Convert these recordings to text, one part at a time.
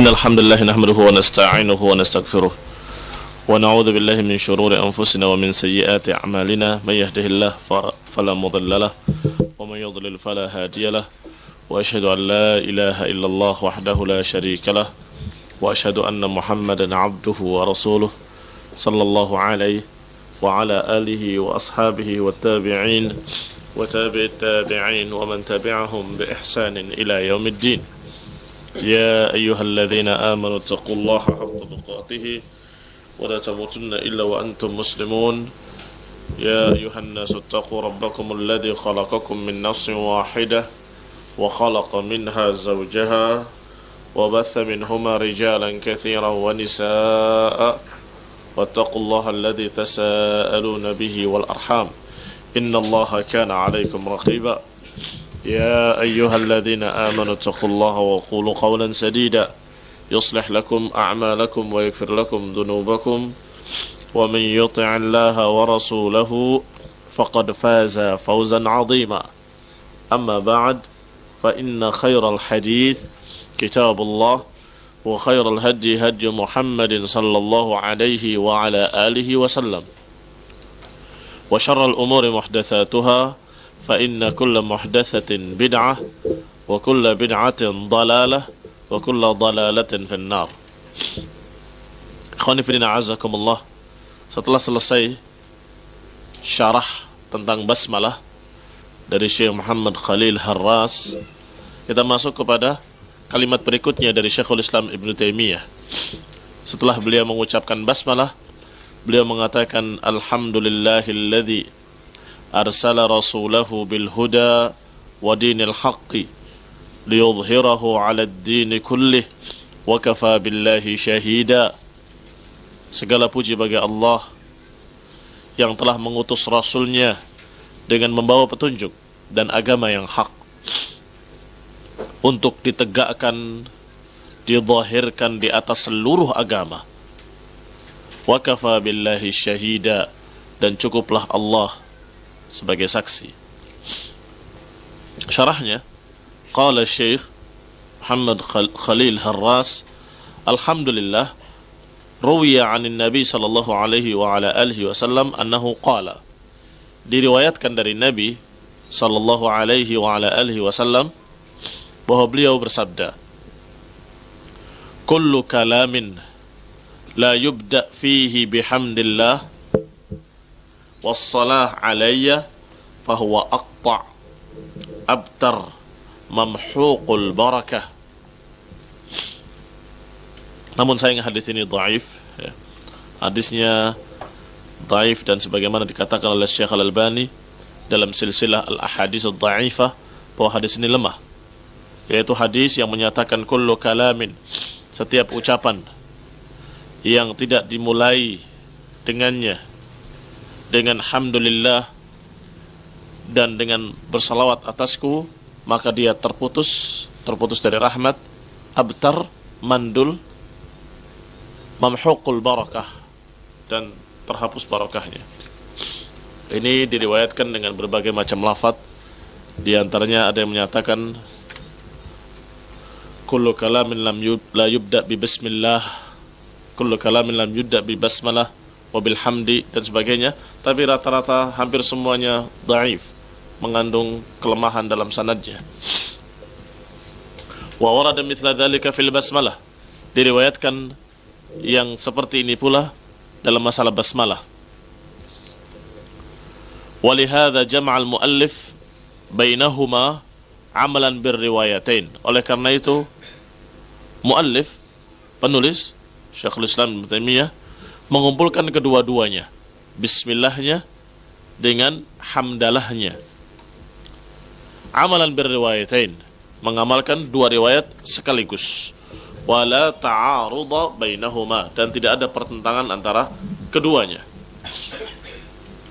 إن الحمد لله نحمده ونستعينه ونستغفره ونعوذ بالله من شرور أنفسنا ومن سيئات أعمالنا من يهده الله فلا مضل له ومن يضلل فلا هادي له وأشهد أن لا إله إلا الله وحده لا شريك له وأشهد أن محمدا عبده ورسوله صلى الله عليه وعلى آله وأصحابه والتابعين وتابع التابعين ومن تبعهم بإحسان إلى يوم الدين. يا أيها الذين آمنوا اتقوا الله حق تقاته ولا تموتن إلا وأنتم مسلمون. يا أيها الناس اتقوا ربكم الذي خلقكم من نفس واحدة وخلق منها زوجها وبث منهما رجالا كثيرا ونساء واتقوا الله الذي تساءلون به والأرحام إن الله كان عليكم رقيبا. يا أيها الذين آمنوا اتقوا الله وقولوا قولا سديدا يصلح لكم أعمالكم ويغفر لكم ذنوبكم ومن يطع الله ورسوله فقد فاز فوزا عظيما. أما بعد فإن خير الحديث كتاب الله وخير الهدي هدي محمد صلى الله عليه وعلى آله وسلم وشر الأمور محدثاتها فإن كل محدثة بدعة وكل بدعة ضلالة وكل ضلالة في النار. Ikhwani fillah azakumullah. Setelah selesai syarah tentang basmalah dari Syekh Muhammad Khalil Harras, kita masuk kepada kalimat berikutnya dari Syekhul Islam Ibn Taimiyah. Setelah beliau mengucapkan basmalah, beliau mengatakan alhamdulillahilladzi arsala rasulahu bil huda wa dinil haqqi liyudhhirahu 'ala ad-din kullih wa kafa billahi syahida. Segala puji bagi Allah yang telah mengutus rasulnya dengan membawa petunjuk dan agama yang hak untuk ditegakkan, dizahirkan di atas seluruh agama. Wa kafa billahi syahida, dan cukuplah Allah sebagai saksi. Syarahnya, qala Syekh Muhammad Khalil Harras, alhamdulillah ruwiya 'anil Nabi sallallahu alaihi wa ala alihi wasallam annahu qala. Diriwayatkan dari Nabi sallallahu alaihi wa ala alihi wasallam bahwa beliau bersabda, kullu kalamin la yubda fihi bihamdillah wassalah alayya fahuwa aqta' abtar mamhuqul barakah. Namun sayang hadis ini dhaif, ya. Hadisnya dhaif, dan sebagaimana dikatakan oleh Syekh Al-Albani dalam silsilah al-ahadits ad-dha'ifah bahwa hadis ini lemah, yaitu hadis yang menyatakan kullu kalamin, setiap ucapan yang tidak dimulai dengannya dengan hamdulillah dan dengan bersalawat atasku, maka dia terputus dari rahmat, abtar, mandul, mamhuqul barakah, dan terhapus barakahnya. Ini diriwayatkan dengan berbagai macam lafaz. Di antaranya ada yang menyatakan kullu kalamin la yubda bi bismillah, kullu kalamin lam yubda bi basmalah wabil hamdi, dan sebagainya. Tapi rata-rata hampir semuanya dhaif, mengandung kelemahan dalam sanadnya. Wa warada mithla dzalika fil basmalah, diriwayatkan yang seperti ini pula dalam masalah basmalah. Walihadza jama'a al-muallif bainahuma amalan birriwayatain. Oleh karena itu muallif, penulis Syekhul Islam Ibnu Taimiyah, mengumpulkan kedua-duanya, bismillahnya dengan hamdalahnya. Amalan birriwayatain, mengamalkan dua riwayat sekaligus. Wala ta'arudha bainahuma, dan tidak ada pertentangan antara keduanya.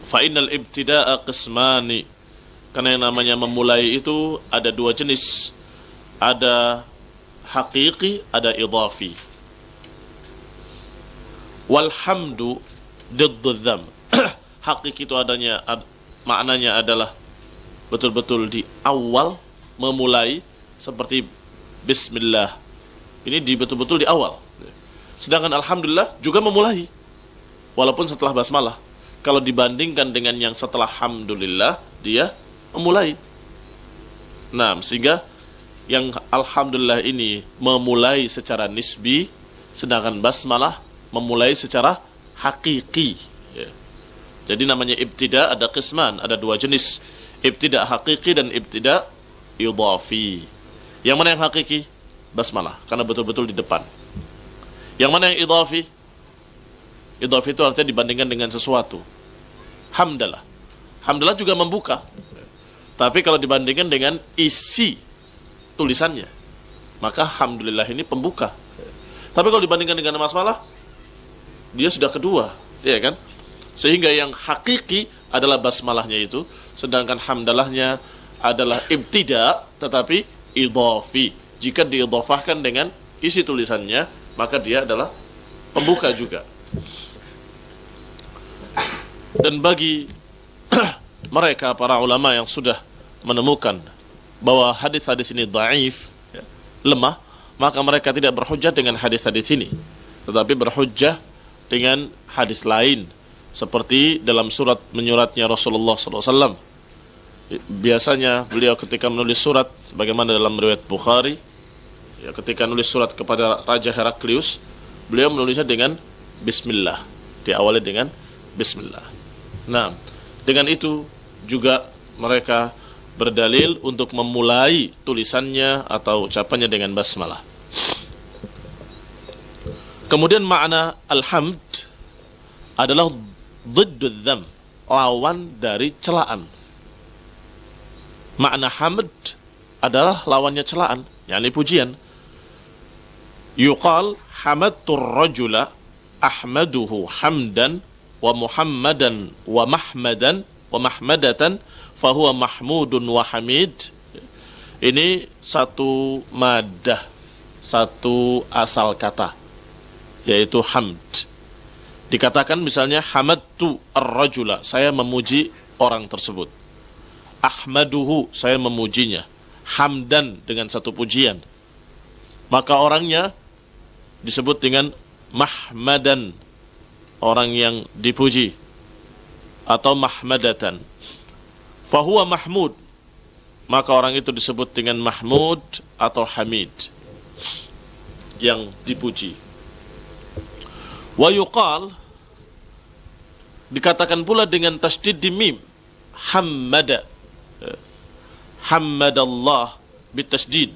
Fa innal ibtida'a qismani, karena yang namanya memulai itu ada dua jenis, ada haqiqi, ada idhafi. Walhamdu diddu dzam. Hakiki itu maknanya adalah betul-betul di awal memulai, seperti bismillah, Ini betul-betul di awal. Sedangkan alhamdulillah juga memulai, walaupun setelah basmalah. Kalau dibandingkan dengan yang setelah alhamdulillah, dia memulai. Nah, sehingga yang alhamdulillah ini memulai secara nisbi, sedangkan basmalah memulai secara hakiki. Jadi namanya ibtida ada qisman, ada dua jenis. Ibtida hakiki dan ibtida idhafi. Yang mana yang hakiki? Basmalah, karena betul-betul di depan. Yang mana yang idhafi? Idhafi itu artinya dibandingkan dengan sesuatu. Hamdalah. Hamdalah juga membuka. Tapi kalau dibandingkan dengan isi tulisannya, maka alhamdulillah ini pembuka. Tapi kalau dibandingkan dengan basmalah, dia sudah kedua, ya kan? Sehingga yang hakiki adalah basmalahnya itu, sedangkan hamdalahnya adalah ibtida tetapi idhafi. Jika diidhafahkan dengan isi tulisannya, maka dia adalah pembuka juga. Dan bagi mereka para ulama yang sudah menemukan bahwa hadis-hadis ini dhaif, lemah, maka mereka tidak berhujjah dengan hadis-hadis ini, tetapi berhujjah dengan hadis lain, seperti dalam menyuratnya Rasulullah SAW. Biasanya beliau ketika menulis surat, sebagaimana dalam riwayat Bukhari, ya, ketika menulis surat kepada Raja Heraklius, beliau menulisnya dengan Bismillah, diawali dengan Bismillah. Nah, dengan itu juga mereka berdalil untuk memulai tulisannya atau ucapannya dengan basmalah. Kemudian makna alhamd adalah dhiddud dzam, lawan dari celaan. Makna hamd adalah lawannya celaan, yakni pujian. Yuqal hamadtur rajula ahmaduhu hamdan wa muhammadan wa mahmadan wa mahmadatan fahuwa mahmudun wa hamid. Ini satu madah, satu asal kata, yaitu hamd. Dikatakan misalnya hamadtu ar-rajula, saya memuji orang tersebut. Ahmaduhu, saya memujinya. Hamdan, dengan satu pujian. Maka orangnya disebut dengan mahmadan, orang yang dipuji, atau mahmadatan. Fahuwa mahmud, maka orang itu disebut dengan mahmud atau hamid, yang dipuji. Wa yuqal, dikatakan pula dengan tasydid di mim, hammada, hammadallah bitasydid.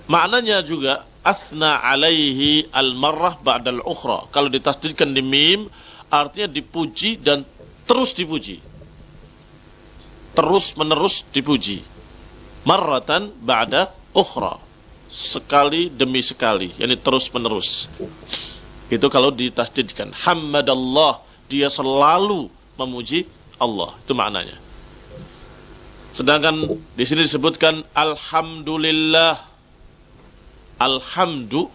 Maknanya juga athna alaihi al-marrah ba'dal ukhra. Kalau ditasydidkan di mim, artinya dipuji dan terus dipuji, terus menerus dipuji. Marratan ba'da ukhra, sekali demi sekali, yakni terus menerus. Itu kalau ditasydidkan. Hammadallah, dia selalu memuji Allah, itu maknanya. Sedangkan di sini disebutkan alhamdulillah. Alhamdu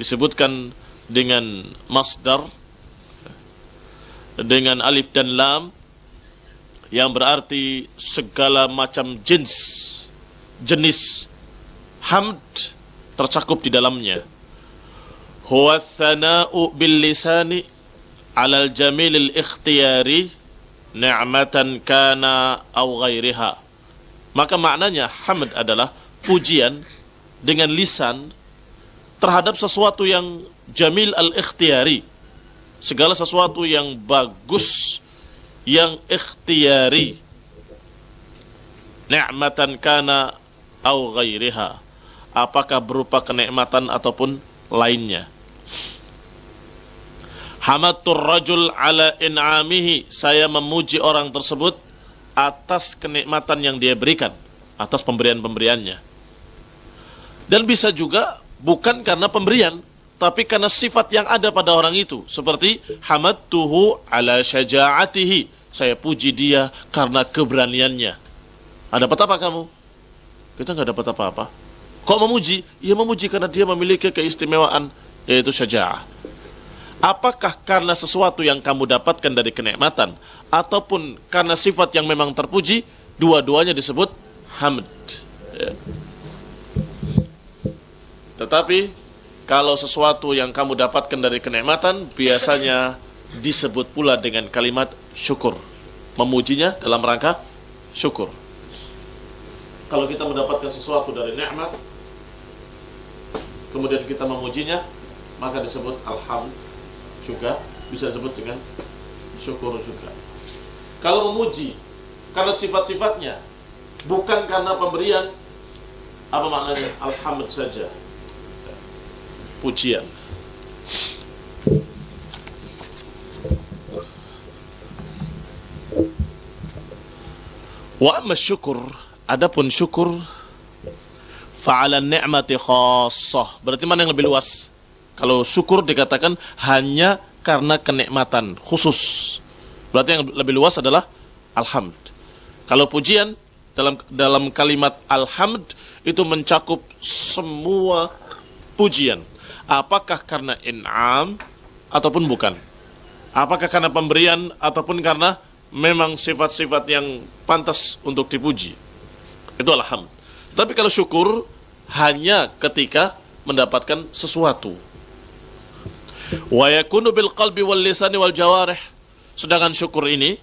disebutkan dengan masdar, dengan alif dan lam, yang berarti segala macam jenis hamd tercakup di dalamnya. Huwa thana'u bil lisani 'alal jamilil ikhtiyari ni'matan kana aw ghairiha. Maka maknanya hamd adalah pujian dengan lisan terhadap sesuatu yang jamil al-ikhtiyari, segala sesuatu yang bagus, yang ikhtiyari, ni'matan kana au ghairiha, apakah berupa kenikmatan ataupun lainnya. Hamadtur rajul ala in'amihi, saya memuji orang tersebut atas kenikmatan yang dia berikan, atas pemberian-pemberiannya. Dan bisa juga bukan karena pemberian, tapi karena sifat yang ada pada orang itu. Seperti hamadtuhu ala syaja'atihi, saya puji dia karena keberaniannya. Ada dapat apa kamu? Kita nggak dapat apa-apa. Kok memuji? Ya memuji karena dia memiliki keistimewaan, yaitu syaja'ah. Apakah karena sesuatu yang kamu dapatkan dari kenikmatan, ataupun karena sifat yang memang terpuji, dua-duanya disebut hamd. Ya. Tetapi kalau sesuatu yang kamu dapatkan dari kenikmatan biasanya disebut pula dengan kalimat syukur. Memujinya dalam rangka syukur. Kalau kita mendapatkan sesuatu dari nikmat, kemudian kita memujinya, maka disebut alhamd, juga bisa disebut dengan syukur juga. Kalau memuji karena sifat-sifatnya, bukan karena pemberian, apa maknanya? Alhamd saja, pujian. Wa amma syukur, adapun syukur, fa'ala ni'mati khassah. Berarti mana yang lebih luas? Kalau syukur dikatakan hanya karena kenikmatan khusus. Berarti yang lebih luas adalah alhamd. Kalau pujian dalam kalimat alhamd itu mencakup semua pujian. Apakah karena in'am ataupun bukan? Apakah karena pemberian ataupun karena memang sifat-sifat yang pantas untuk dipuji? Itu alhamd. Tapi kalau syukur hanya ketika mendapatkan sesuatu. Wa yakunu bil qalbi wal lisani wal jawarih. Sedangkan syukur ini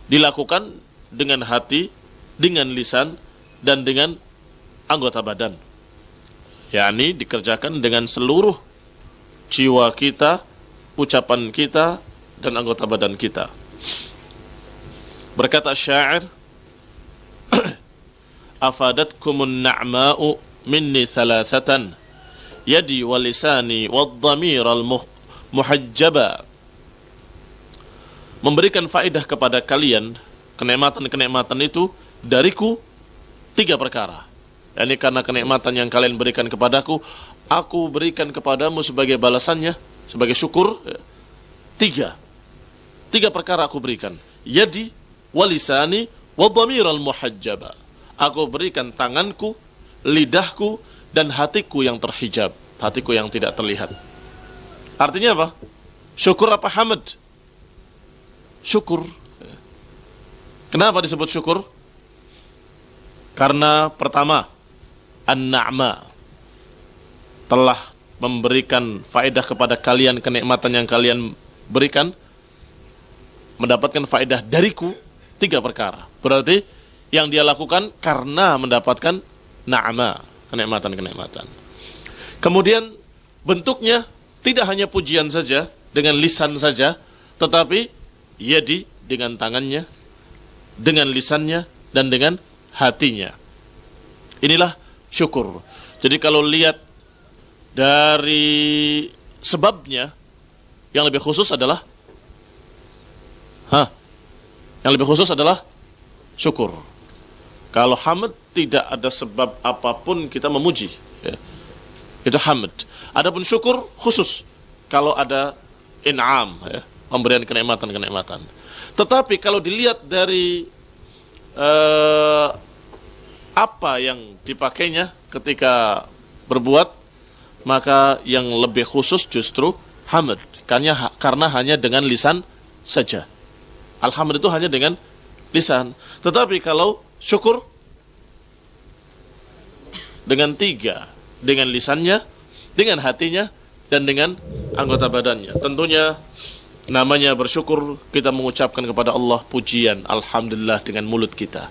dilakukan dengan hati, dengan lisan, dan dengan anggota badan. yakni dikerjakan dengan seluruh jiwa kita, ucapan kita, dan anggota badan kita. Berkata syair, afadatkumun na'ma'u minni thalathatan, yadi wa lisani wa dhamir al-muhajjaba. Memberikan faedah kepada kalian kenikmatan-kenikmatan itu dariku 3 perkara. Yani karena kenikmatan yang kalian berikan kepadaku, aku berikan kepadamu sebagai balasannya, sebagai syukur. 3 perkara aku berikan. Yadi walisani wa dhamiral muhajjaba. Aku berikan tanganku, lidahku, dan hatiku yang terhijab, hatiku yang tidak terlihat. Artinya apa? Syukur apa hamd? Syukur. Kenapa disebut syukur? Karena pertama, an-na'ma telah memberikan faedah kepada kalian, kenikmatan yang kalian berikan, mendapatkan faedah dariku 3 perkara. Berarti yang dia lakukan karena mendapatkan na'ma, kenikmatan-kenikmatan. Kemudian bentuknya tidak hanya pujian saja, dengan lisan saja, tetapi yadi dengan tangannya, dengan lisannya, dan dengan hatinya. Inilah syukur. Jadi kalau lihat dari sebabnya, yang lebih khusus adalah syukur. Kalau hamd tidak ada sebab apapun kita memuji, ya. Itu hamd. Adapun syukur khusus kalau ada in'am, ya, pemberian kenikmatan-kenikmatan. Tetapi kalau dilihat dari apa yang dipakainya ketika berbuat, maka yang lebih khusus justru hamd, karena hanya dengan lisan saja. Alhamdulillah itu hanya dengan lisan. Tetapi kalau syukur dengan 3, dengan lisannya, dengan hatinya, dan dengan anggota badannya. Tentunya namanya bersyukur, kita mengucapkan kepada Allah pujian, alhamdulillah, dengan mulut kita.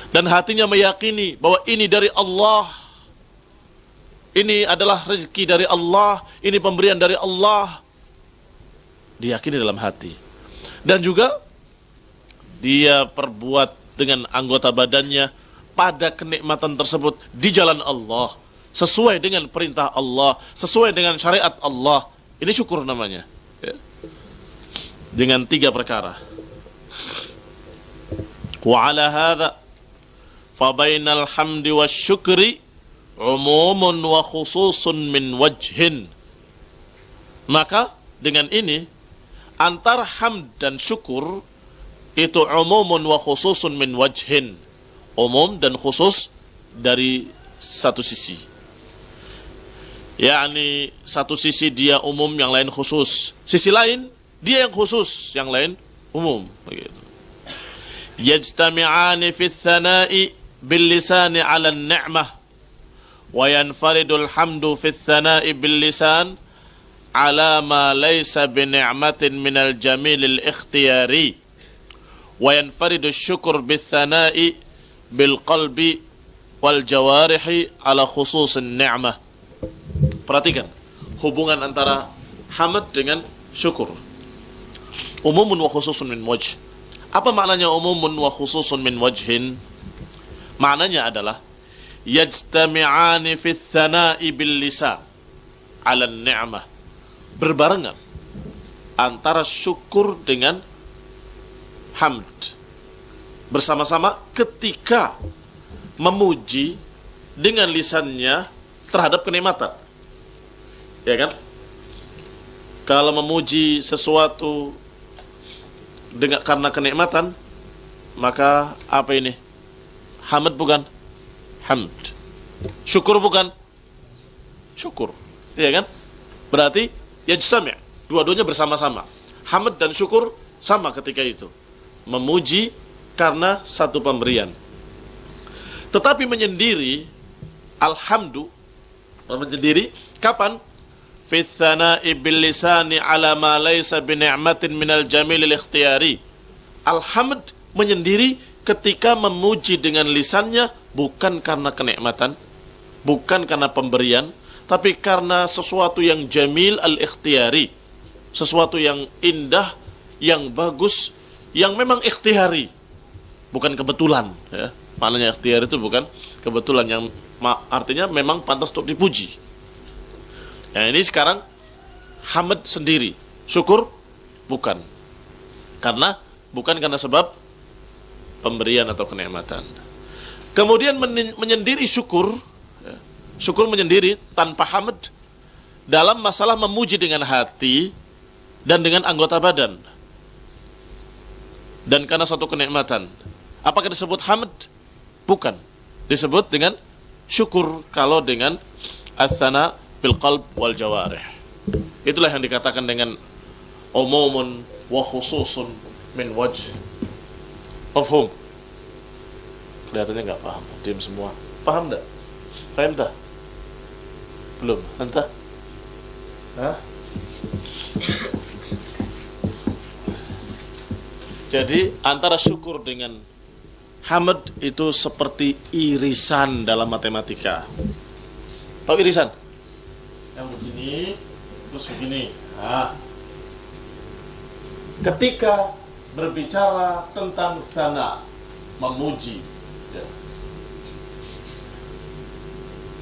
Dan hatinya meyakini bahwa ini dari Allah, ini adalah rezeki dari Allah, ini pemberian dari Allah. Diyakini dalam hati. Dan juga dia perbuat dengan anggota badannya pada kenikmatan tersebut di jalan Allah, sesuai dengan perintah Allah, sesuai dengan syariat Allah. Ini syukur namanya, ya. Dengan 3 perkara. Wa ala hadza fa bainal hamdi wasyukri umumun wa khususun min wajhin. Maka dengan ini antara hamd dan syukur itu umumun wa khususun min wajhin. Umum dan khusus dari satu sisi. Yakni satu sisi dia umum, yang lain khusus. Sisi lain dia yang khusus, yang lain umum, begitu. Yajtami'ani fi tsana'i bil lisani 'ala an-ni'mah wa yanfaridul hamdu fis tsana'i bil lisan ala ma laysa bi ni'matin minal jamilil ikhtiyari wa yanfaridu syukur bis tsana'i bil qalbi wal jawarihi ala khususin ni'mah. Perhatikan hubungan antara hamd dengan syukur. Umumun wa khususun min wajh. Apa maknanya umumun wa khususun min wajhin? Maknanya adalah yajtami'ani fi tsana'i bil lisan 'ala ni'mah. Berbarengan antara syukur dengan hamd. Bersama-sama ketika memuji dengan lisannya terhadap kenikmatan. Ya kan? Kalau memuji sesuatu dengan karena kenikmatan, maka apa ini? Hamd bukan? Hamd. Syukur bukan? Syukur. Iya kan? Berarti yajtami', dua-duanya bersama-sama. Hamd dan syukur sama ketika itu. Memuji karena satu pemberian. Tetapi menyendiri alhamdu, menyendiri kapan? Fi tsana'i bil lisani ala ma laysa bi ni'matin minal jamilil ikhtiyari. Alhamd menyendiri ketika memuji dengan lisannya bukan karena kenikmatan, bukan karena pemberian, tapi karena sesuatu yang jamil al-ikhtiyari, sesuatu yang indah, yang bagus, yang memang ikhtiyari, bukan kebetulan. Ya. Maknanya ikhtiyari itu bukan kebetulan, yang artinya memang pantas untuk dipuji. Nah ini sekarang hamd sendiri, syukur bukan, bukan karena sebab pemberian atau kenikmatan. Kemudian menyendiri syukur, ya, syukur menyendiri tanpa hamd dalam masalah memuji dengan hati dan dengan anggota badan, dan karena satu kenikmatan. Apakah disebut hamd? Bukan, disebut dengan syukur kalau dengan as-sana bil qalb wal jawarih. Itulah yang dikatakan dengan umumun wa khususun min wajh. Mafhum? Kelihatannya enggak paham, diam semua. Paham enggak? Paham tak? Belum? Entah? Hah? Jadi antara syukur dengan hamd itu seperti irisan dalam matematika. Tahu irisan? Yang begini, terus begini. Nah, ketika berbicara tentang sana, memuji, ya,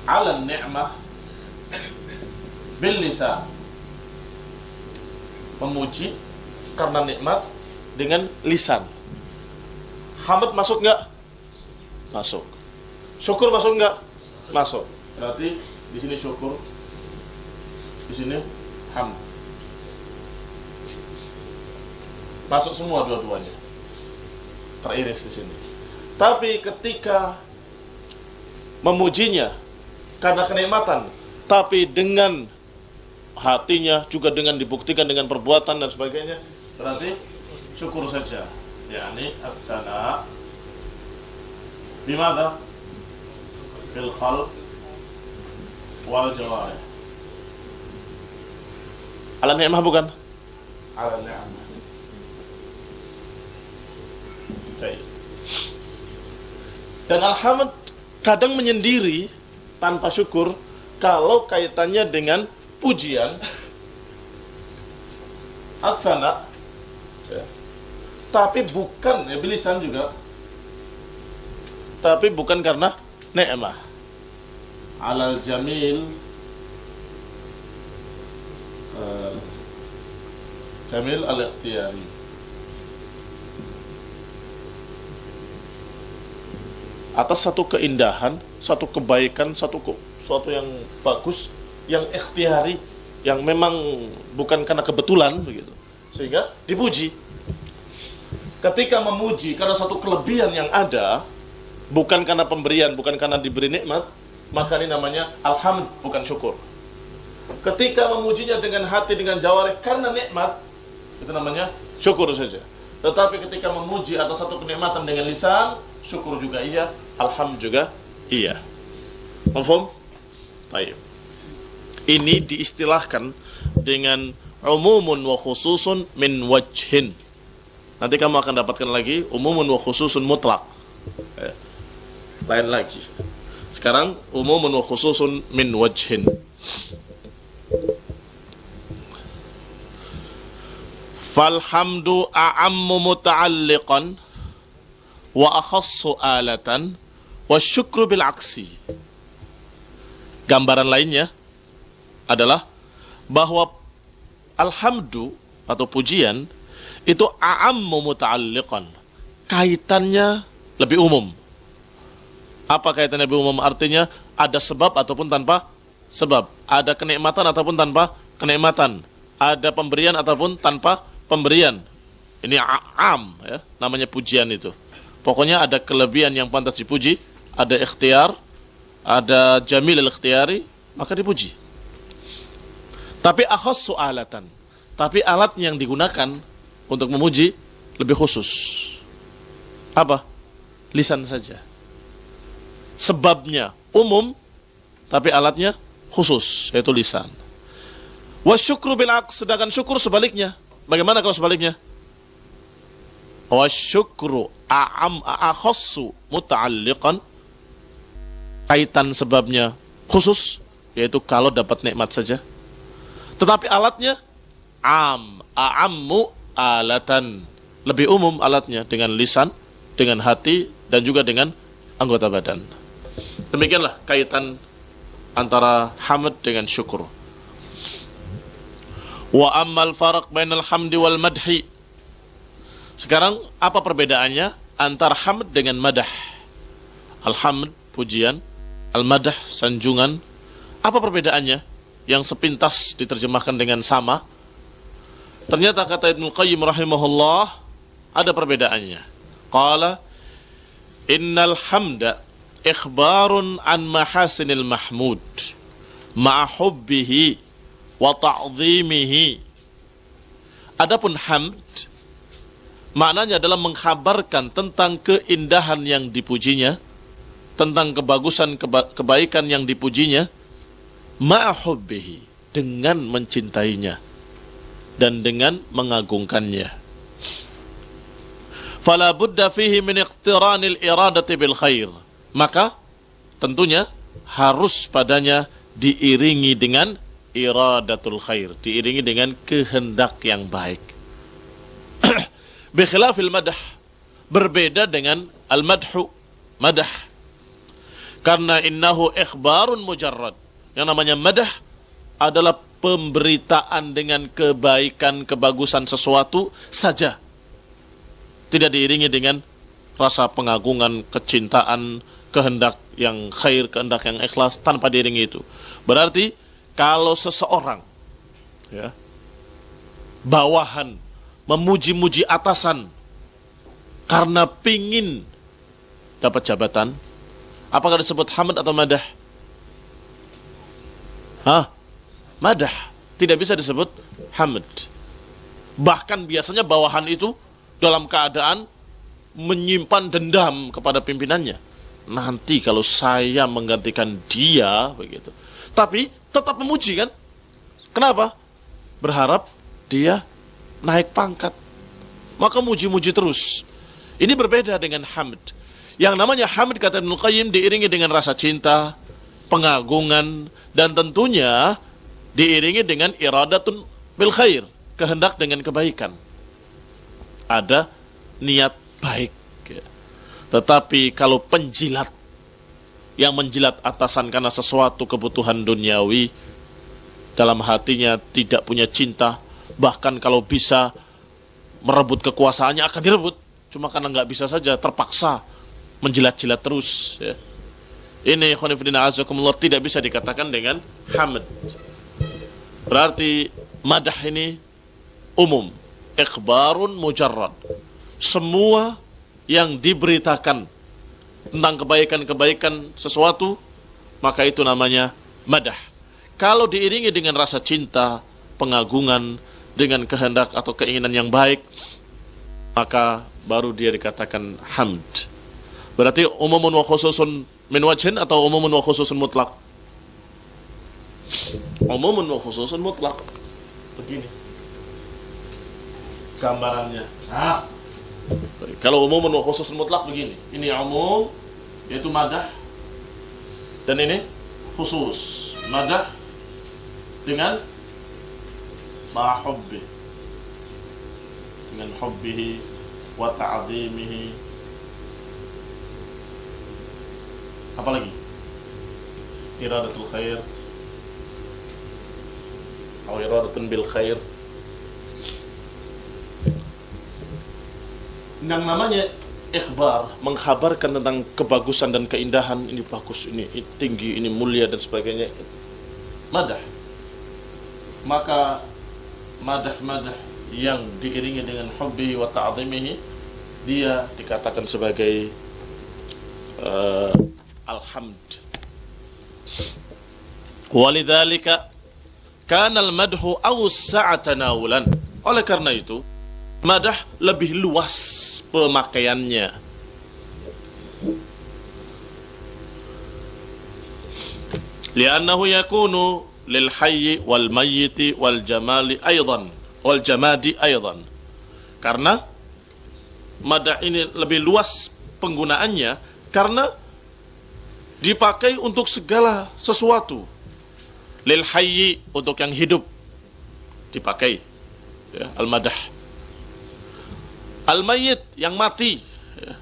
ala ni'mah bil lisan, memuji karena nikmat dengan lisan. Hamd masuk enggak? Masuk. Syukur masuk enggak? Masuk. Berarti di sini syukur, di sini hamd. Masuk semua dua-duanya. Teriris di sini. Tapi ketika memujinya karena kenikmatan, tapi dengan hatinya juga dengan dibuktikan dengan perbuatan dan sebagainya, berarti syukur saja. Yani as-sana bimada? Bil qalb wal jawarih. Ala ni'mah bukan? Ala ni'mah. Baik. Dan alhamd kadang menyendiri tanpa syukur kalau kaitannya dengan pujian as-sana, ya. Tapi bukan, ya, bilisan juga, tapi bukan karena ni'mah. Alal jamil, jamil al-ikhtiyari. Atas satu keindahan, satu kebaikan, suatu yang bagus, yang ikhtiyari, yang memang bukan karena kebetulan begitu, sehingga dipuji. Ketika memuji karena satu kelebihan yang ada, bukan karena pemberian, bukan karena diberi nikmat, maka ini namanya alhamd, bukan syukur. Ketika memujinya dengan hati, dengan jawarih karena nikmat, itu namanya syukur saja. Tetapi ketika memuji atas satu kenikmatan dengan lisan, syukur juga iya, alhamd juga iya. Mafhum? Baik. Ini diistilahkan dengan umumun wa khususun min wajhin. Nanti kamu akan dapatkan lagi umumun wa khususun mutlak. Lain lagi. Sekarang umumun wa khususun min wajhin. Falhamdu a'ammu muta'alliqan wa akhassu alatan wa syukru bil aksi. Gambaran lainnya adalah bahwa alhamdu atau pujian itu a'ammu muta'alliqan, kaitannya lebih umum. Apa kaitannya lebih umum? Artinya ada sebab ataupun tanpa sebab, ada kenikmatan ataupun tanpa kenikmatan, ada pemberian ataupun tanpa pemberian. Ini am ya, namanya pujian itu. Pokoknya ada kelebihan yang pantas dipuji, ada ikhtiar, ada jamil al-ikhtiyari, maka dipuji. Tapi akhassu alatan, tapi alat yang digunakan untuk memuji lebih khusus. Apa? Lisan saja. Sebabnya umum, tapi alatnya khusus, yaitu lisan. Wa syukru bil aks, sedangkan syukur sebaliknya. Bagaimana kalau sebaliknya? Wa syukru akhassu muta'alliqan, kaitan sebabnya khusus, yaitu kalau dapat nikmat saja. Tetapi alatnya a'ammu alatan, lebih umum alatnya, dengan lisan, dengan hati, dan juga dengan anggota badan. Demikianlah kaitan antara hamd dengan syukur. Wa ammal farq bainal hamdi wal madhi. Sekarang apa perbedaannya antara hamd dengan madah? Alhamd pujian, al-madah sanjungan. Apa perbedaannya yang sepintas diterjemahkan dengan sama? Ternyata kata Ibnu Qayyim rahimahullah, ada perbedaannya. Qala innal hamda ikhbarun an mahasinil mahmud ma'a hubbihi wa ta'zimihi. Adapun hamd maknanya adalah mengkhabarkan tentang keindahan yang dipujinya, tentang kebagusan kebaikan yang dipujinya, ma'a hubbihi, dengan mencintainya dan dengan mengagungkannya. Fala budda fihi min iqtiranil iradati bil khair, maka tentunya harus padanya diiringi dengan iradatul khair, diiringi dengan kehendak yang baik. Bikhilafil madah, berbeda dengan al-madhu, madah. Karena innahu ikhbarun mujarrad. Yang namanya madah adalah pemberitaan dengan kebaikan, kebagusan sesuatu saja. Tidak diiringi dengan rasa pengagungan, kecintaan, kehendak yang khair, kehendak yang ikhlas, tanpa diiringi itu. Berarti kalau seseorang ya, bawahan memuji-muji atasan karena pingin dapat jabatan, apakah disebut hamd atau madah? Madah. Tidak bisa disebut hamd. Bahkan biasanya bawahan itu dalam keadaan menyimpan dendam kepada pimpinannya. Nanti kalau saya menggantikan dia, begitu. Tapi tetap memuji kan? Kenapa? Berharap dia naik pangkat. Maka muji-muji terus. Ini berbeda dengan hamd. Yang namanya hamd, kata Ibnu Qayyim, diiringi dengan rasa cinta, pengagungan, dan tentunya diiringi dengan iradatun bil khair, kehendak dengan kebaikan. Ada niat baik. Tetapi kalau penjilat yang menjilat atasan karena sesuatu kebutuhan duniawi, dalam hatinya tidak punya cinta, bahkan kalau bisa merebut kekuasaannya akan direbut, cuma karena nggak bisa saja, terpaksa menjilat-jilat terus ya. Ini khonifidina azakumullah tidak bisa dikatakan dengan hamd. Berarti madah ini umum, ikhbarun mujarrad, semua yang diberitakan tentang kebaikan-kebaikan sesuatu, maka itu namanya madah. Kalau diiringi dengan rasa cinta, pengagungan, dengan kehendak atau keinginan yang baik, maka baru dia dikatakan hamd. Berarti umumun wa khususun min wajhin atau umumun wa khususun mutlak? Umumun wa khususun mutlak. Begini gambarannya. Nah, kalau umumun wa khususun mutlak begini. Ini umum yaitu madah, dan ini khusus. Madah dengan ma'hubbi, dengan hubbihi wa ta'zimihi. Apa lagi? Iradatul khair atau iradatun bil khair. Yang namanya ikhbar, mengkhabarkan tentang kebagusan dan keindahan, ini bagus, ini tinggi, ini mulia dan sebagainya. Madah. Maka madah-madah yang diiringi dengan hubbi wa ta'zimihi, dia dikatakan sebagai alhamd. Walidzalika kana al-madhu awsa'a tanawulan. Oleh karena itu, madah lebih luas pemakaiannya. Li'annahu yakunu lil hayyi wal mayyiti wal jamali aidan wal jamadi aidan. Karena madah ini lebih luas penggunaannya karena dipakai untuk segala sesuatu. Lil hayyi, untuk yang hidup dipakai, ya, al madah. Al mayyit, yang mati, ya,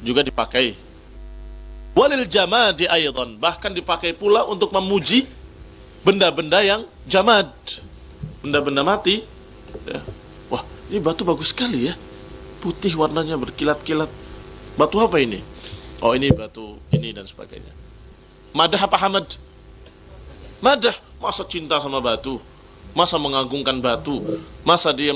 juga dipakai. Walil jamadi aidan, bahkan dipakai pula untuk memuji benda-benda yang jamad, benda-benda mati, ya. Wah, ini batu bagus sekali ya, putih warnanya berkilat-kilat. Batu apa ini? Oh, ini batu ini dan sebagainya. Madah apa hamad? Madah. Masa cinta sama batu, masa mengagungkan batu, masa dia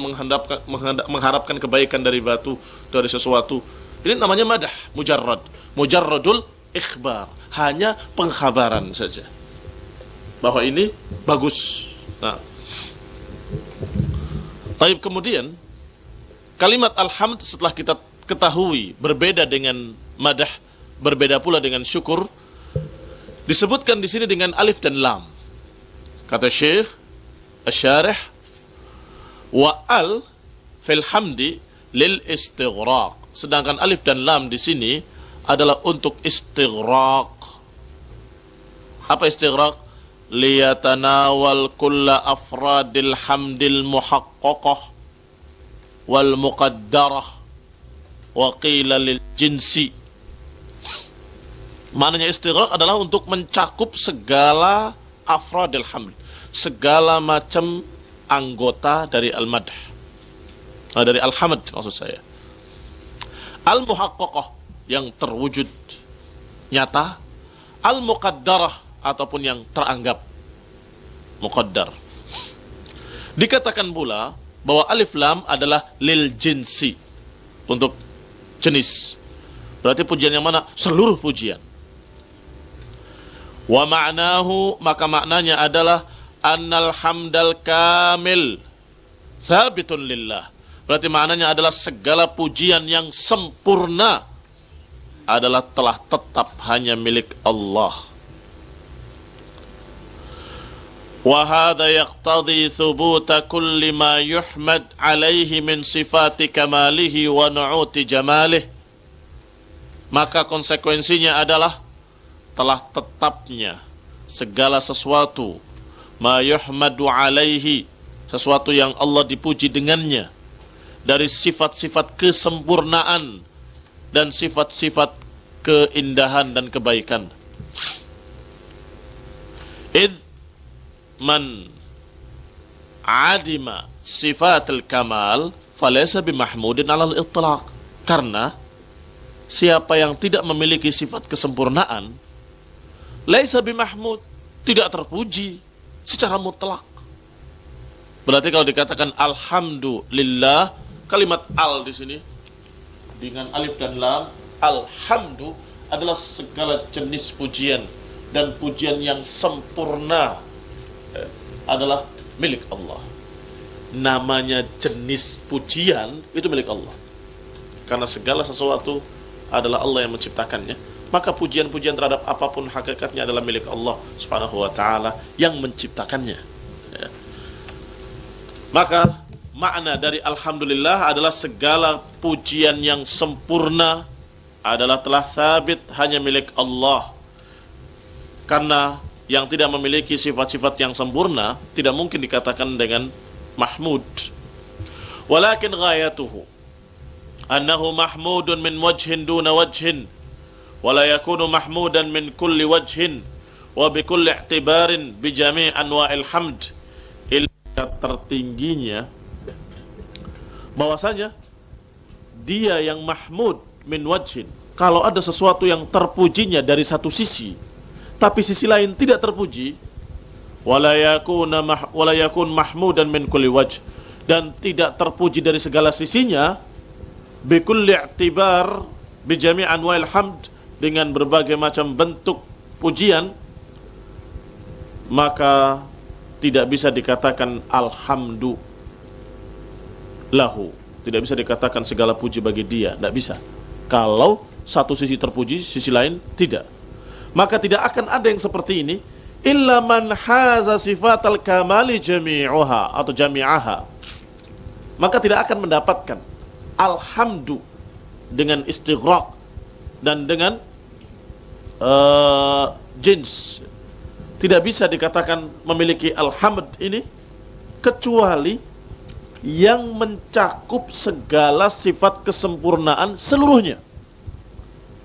mengharapkan kebaikan dari batu, dari sesuatu. Ini namanya madah, mujarrad. Mujarradul ikhbar, hanya pengkhabaran saja bahwa ini bagus. Nah, taib, kemudian kalimat alhamd setelah kita ketahui berbeda dengan madah, berbeda pula dengan syukur, disebutkan di sini dengan alif dan lam. Kata Syekh Asy-Syarih, wa al fil hamdi lil istighraq. Sedangkan alif dan lam di sini adalah untuk istighraq. Apa istighraq? Liyatanawal kulla afradil hamdil muhaqqaqah wal muqaddarah wa qila lil jinsi. Maknanya istighraq adalah untuk mencakup segala afradil hamd, segala macam anggota dari al-madh, dari al-hamd maksud saya. Al-muhaqqaqah, yang terwujud nyata, al-muqaddarah, ataupun yang teranggap muqaddar. Dikatakan pula bahwa alif lam adalah lil jinsi, untuk jenis. Berarti pujian yang mana? Seluruh pujian. Wa ma'nahu, maka maknanya adalah annal hamdal kamil thabitun lillah. Berarti maknanya adalah segala pujian yang sempurna adalah telah tetap hanya milik Allah. Wa hadha yaqtadi thubuta kulli ma yuhmad alaihi min sifati kamalihi wa nu'uti jamalih. Maka konsekuensinya adalah telah tetapnya segala sesuatu ma yuhmadu alaihi, sesuatu yang Allah dipuji dengannya, dari sifat-sifat kesempurnaan dan sifat-sifat keindahan dan kebaikan. Idh man adima sifatul kamal falaysa bimahmudin alal itlaq. Karena siapa yang tidak memiliki sifat kesempurnaan, laisa bimahmud, tidak terpuji secara mutlak. Berarti kalau dikatakan alhamdulillah, kalimat al di sini dengan alif dan lam, alhamdu adalah segala jenis pujian, dan pujian yang sempurna adalah milik Allah. Namanya jenis pujian itu milik Allah, karena segala sesuatu adalah Allah yang menciptakannya. maka pujian-pujian terhadap apapun hakikatnya adalah milik Allah Subhanahu wa taala yang menciptakannya. Ya. Maka makna dari alhamdulillah adalah segala pujian yang sempurna adalah telah sabit hanya milik Allah. Karena yang tidak memiliki sifat-sifat yang sempurna tidak mungkin dikatakan dengan mahmud. Walakin ghayatuhu annahu mahmudun min wajhin duna wajhin wala yakunu mahmudan min kulli wajhin wa bi kulli i'tibarin bi jami' anwa'il hamd. Tertingginya bahwasanya dia yang mahmud min wajhin, kalau ada sesuatu yang terpujinya dari satu sisi tapi sisi lain tidak terpuji, wala yakun mahmudan min kulli wajh, dan tidak terpuji dari segala sisinya, bi kulli i'tibar bi jami' anwa'il hamd, dengan berbagai macam bentuk pujian, maka tidak bisa dikatakan alhamdu lahu, tidak bisa dikatakan segala puji bagi dia, tidak bisa. Kalau satu sisi terpuji, sisi lain tidak, maka tidak akan ada yang seperti ini illa man haza sifatal kamali jami'uha atau jami'aha. Maka tidak akan mendapatkan alhamdu dengan istighraq dan dengan jins. Tidak bisa dikatakan memiliki alhamd ini kecuali yang mencakup segala sifat kesempurnaan seluruhnya,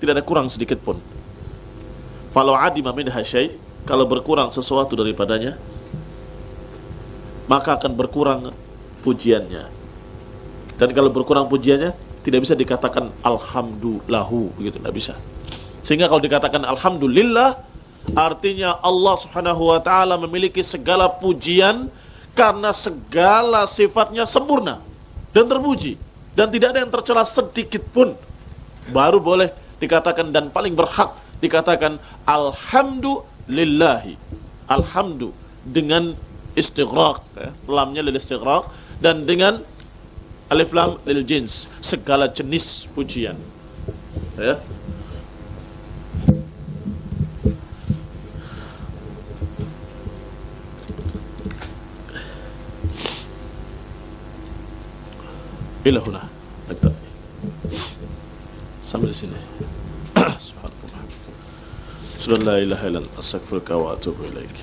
tidak ada kurang sedikit pun. Falau adima minha syai', kalau berkurang sesuatu daripadanya, maka akan berkurang pujiannya. Dan kalau berkurang pujiannya, tidak bisa dikatakan alhamdulillahu, begitu, tidak bisa. Sehingga kalau dikatakan alhamdulillah, artinya Allah Subhanahu wa taala memiliki segala pujian karena segala sifatnya sempurna dan terpuji, dan tidak ada yang tercela sedikit pun. Baru boleh dikatakan dan paling berhak dikatakan alhamdulillahi. Alhamdu dengan istighraq, ya, lamnya lil istighraq, dan dengan alif lam lil jins, segala jenis pujian. Ya. Ila huna naktafi. Sampai di sini. Subhanallah. La ilaha illallah, astaghfiruka wa atubu ilaik.